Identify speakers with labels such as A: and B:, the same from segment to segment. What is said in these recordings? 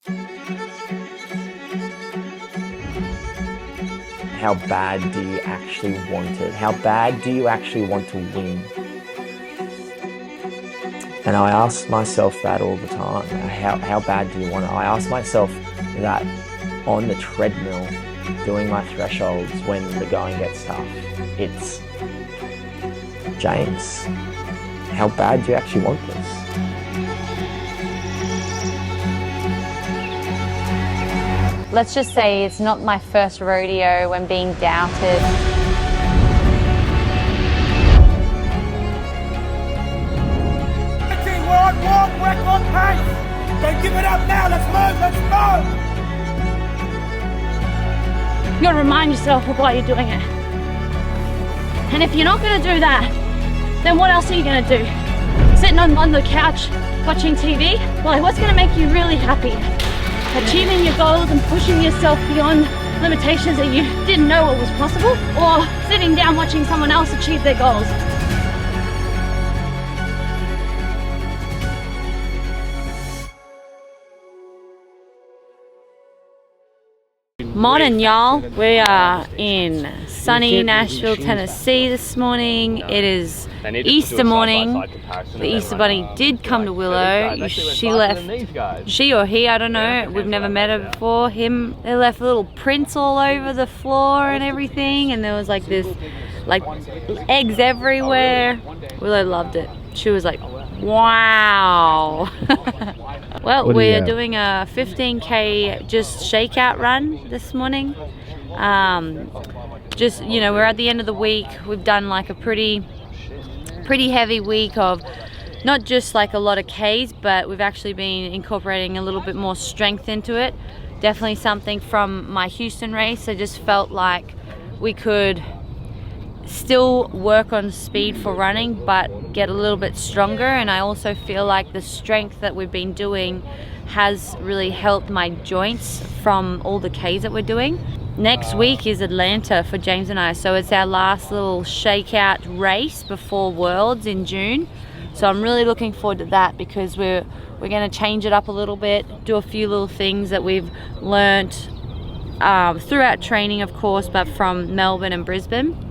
A: How bad do you actually want it? How bad do you actually want to win? And I ask myself that all the time. How bad do you want it? I ask myself that on the treadmill, doing my thresholds when the going gets tough. It's, James, how bad do you actually want this?
B: Let's just say it's not my first rodeo when being doubted.
C: We're on world record pace! Don't give it up now, let's move!
D: You gotta remind yourself of why you're doing it. And if you're not gonna do that, then what else are you gonna do? Sitting on the couch watching TV? Well, what's gonna make you really happy? Achieving your goals and pushing yourself beyond limitations that you didn't know what was possible? Or sitting down watching someone else achieve their goals? Morning, y'all. We are in sunny Nashville, Tennessee this morning. It is Easter morning. The Easter Bunny did come to Willow. She left, she or he, I don't know, we've never met her before. They left little prints all over the floor and everything, and there was like this, like eggs everywhere. Willow loved it. She was like, wow. Well, we're doing a 15K just shakeout run this morning. Just, you know, we're at the end of the week. We've done like a pretty heavy week of not just like a lot of Ks, but we've actually been incorporating a little bit more strength into it. Definitely something from my Houston race. I just felt like we could still work on speed for running but get a little bit stronger, and I also feel like the strength that we've been doing has really helped my joints from all the Ks that we're doing. Next week is Atlanta for James and I, so it's our last little shakeout race before Worlds in June. So I'm really looking forward to that because we're going to change it up a little bit, do a few little things that we've learnt throughout training, of course, but from Melbourne and Brisbane.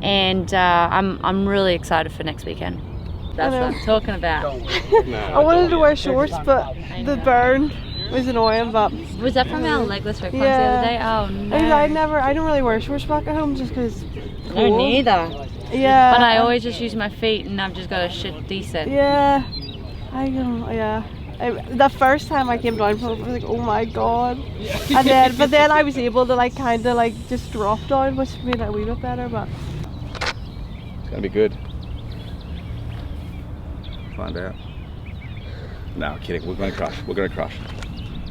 D: And I'm really excited for next weekend. That's what I'm talking about.
E: I wanted to wear shorts, but the burn was annoying. But
D: was that from our legless rip the other day? Oh no!
E: I don't really wear shorts back at home just because.
D: No, neither.
E: Yeah.
D: But I always just use my feet, and I've just got a shit decent.
E: Yeah. The first time I came down from it, I was like, oh my god. And but then I was able to like kind of like just drop down, which made it a wee bit better. But
F: it's gonna be good. Find out. No, kidding. We're gonna crush. We're gonna crush.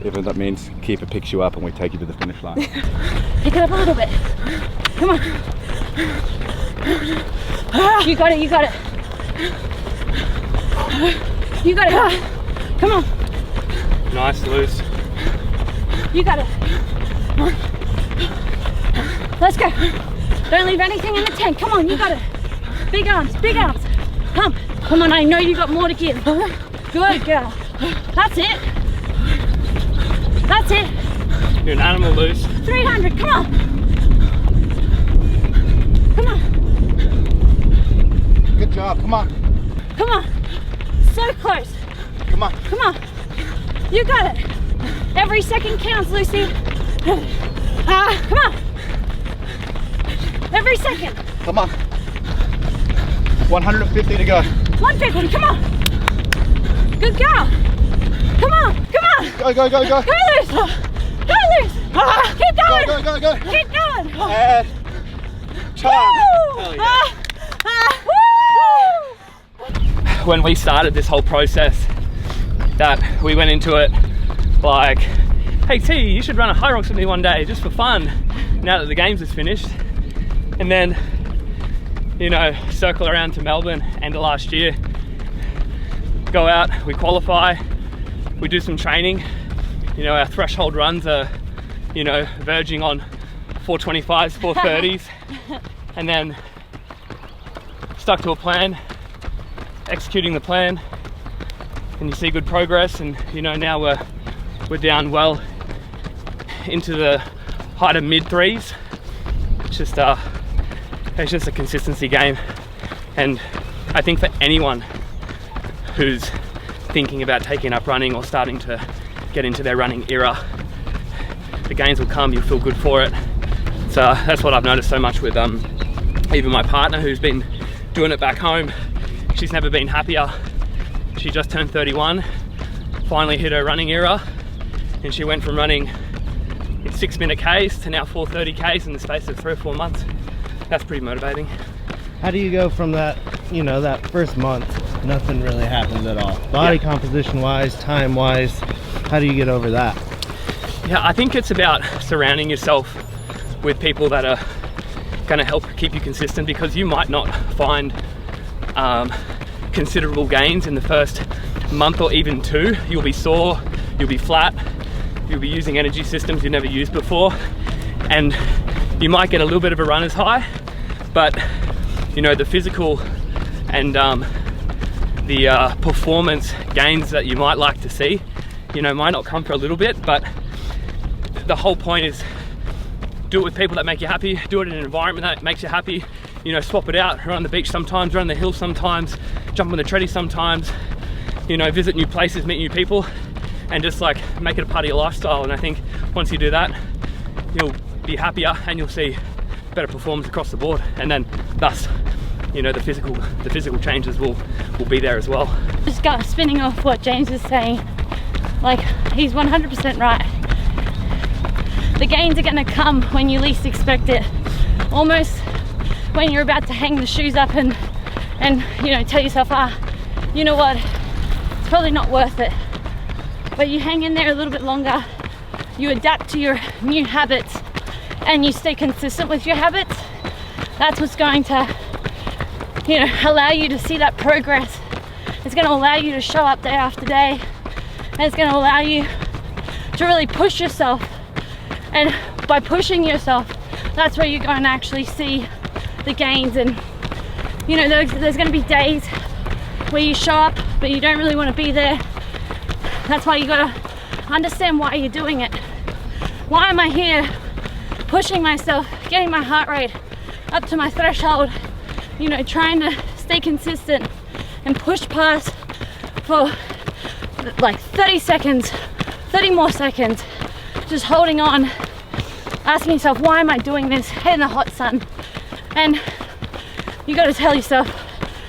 F: Even if that means Keeper picks you up and we take you to the finish line.
D: Pick it up a little bit. Come on. You got it. You got it. You got it. Come on.
G: Nice, loose.
D: You got it. Let's go. Don't leave anything in the tank. Come on, you got it. Big arms, big arms. Come on, I know you got more to give. Good girl. That's it. That's it.
G: You're an animal, loose.
D: 300, come on. Come on.
F: Good job, come on.
D: Come on. So close.
F: Come on.
D: Come on. You got it. Every second counts, Lucy. Come on. Every second.
F: Come on. 150 to go.
D: 150, come on. Good girl. Come on, come on.
F: Go, go, go, go.
D: Go, Luce. Go, Luce. Keep going.
F: Go, go, go, go.
D: Keep going.
F: And charge.
G: Hell yeah. When we started this whole process, that we went into it like, hey T, you should run a high rocks with me one day just for fun now that the games is finished. And then, you know, circle around to Melbourne end of last year, go out, we qualify, we do some training. You know, our threshold runs are, you know, verging on 425s, 430s, and then stuck to a plan, executing the plan, and you see good progress. And you know, now we're we're down well into the height of mid threes. It's just a consistency game, and I think for anyone who's thinking about taking up running or starting to get into their running era, the gains will come, you'll feel good for it. So that's what I've noticed so much with even my partner, who's been doing it back home. She's never been happier. She just turned 31, finally hit her running era, and she went from running in 6-minute Ks to now 4:30 Ks in the space of 3 or 4 months. That's pretty motivating.
H: How do you go from that, you know, that first month, nothing really happens at all? Body composition wise, time wise, how do you get over that?
G: Yeah, I think it's about surrounding yourself with people that are going to help keep you consistent, because you might not find considerable gains in the first month or even 2. You'll be sore, you'll be flat, you'll be using energy systems you've never used before, and you might get a little bit of a runner's high, but you know, the physical and the performance gains that you might like to see, you know, might not come for a little bit, but the whole point is do it with people that make you happy, do it in an environment that makes you happy, you know, swap it out, run on the beach sometimes, run the hill sometimes, jump on the treadie sometimes, you know, visit new places, meet new people, and just like make it a part of your lifestyle. And I think once you do that, you'll be happier and you'll see better performance across the board, and then thus, you know, the physical changes will be there as well.
D: Just spinning off what James is saying, like, he's 100% right. The gains are going to come when you least expect it, almost when you're about to hang the shoes up and you know, tell yourself, you know what, it's probably not worth it, but you hang in there a little bit longer, you adapt to your new habits, and you stay consistent with your habits. That's what's going to, you know, allow you to see that progress. It's going to allow you to show up day after day, and it's going to allow you to really push yourself. And by pushing yourself, that's where you're going to actually see the gains. And you know, there's going to be days where you show up but you don't really want to be there. That's why you got to understand why you're doing it. Why am I here pushing myself, getting my heart rate up to my threshold, you know, trying to stay consistent and push past for like 30 seconds, 30 more seconds, just holding on, asking yourself, why am I doing this in the hot sun? And you got to tell yourself,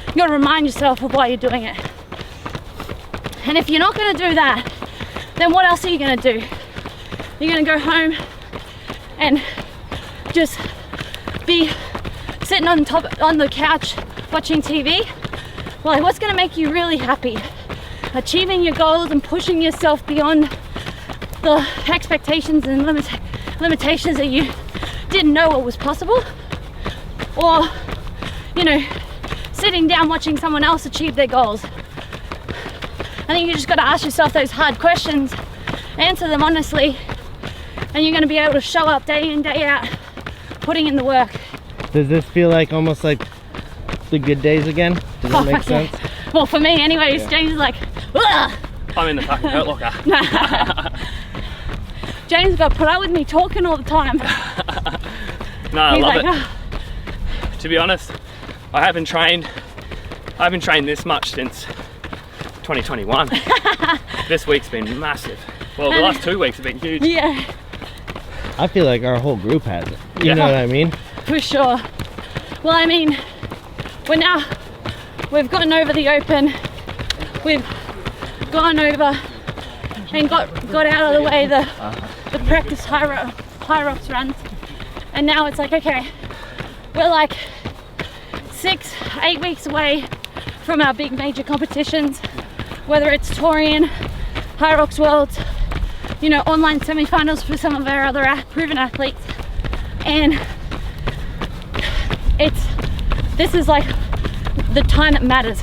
D: you got to remind yourself of why you're doing it. And if you're not going to do that, then what else are you going to do? You're going to go home and just be sitting on the couch watching TV? Well, like, what's going to make you really happy? Achieving your goals and pushing yourself beyond the expectations and limitations that you didn't know what was possible? Or, you know, sitting down watching someone else achieve their goals? I think you just got to ask yourself those hard questions, answer them honestly, and you're going to be able to show up day in, day out, putting in the work.
H: Does this feel like almost like the good days again? Does that make sense?
D: Yeah. Well, for me anyways, James is like, ugh!
G: I'm in the fucking hurt locker.
D: James got put up with me talking all the time.
G: No, I
D: He's
G: love
D: like,
G: it.
D: oh.
G: To be honest, I haven't trained this much since 2021. This week's been massive. Well, the last 2 weeks have been huge.
D: Yeah,
H: I feel like our whole group has it. You know what I mean?
D: for sure. Well, I mean, we've gotten over the open, we've gone over and got out of the way the practice high rocks runs, and now it's like, okay, we're like 6-8 weeks away from our big major competitions, whether it's Torian, High Rocks Worlds, you know, online semi-finals for some of our other proven athletes. And this is like the time that matters.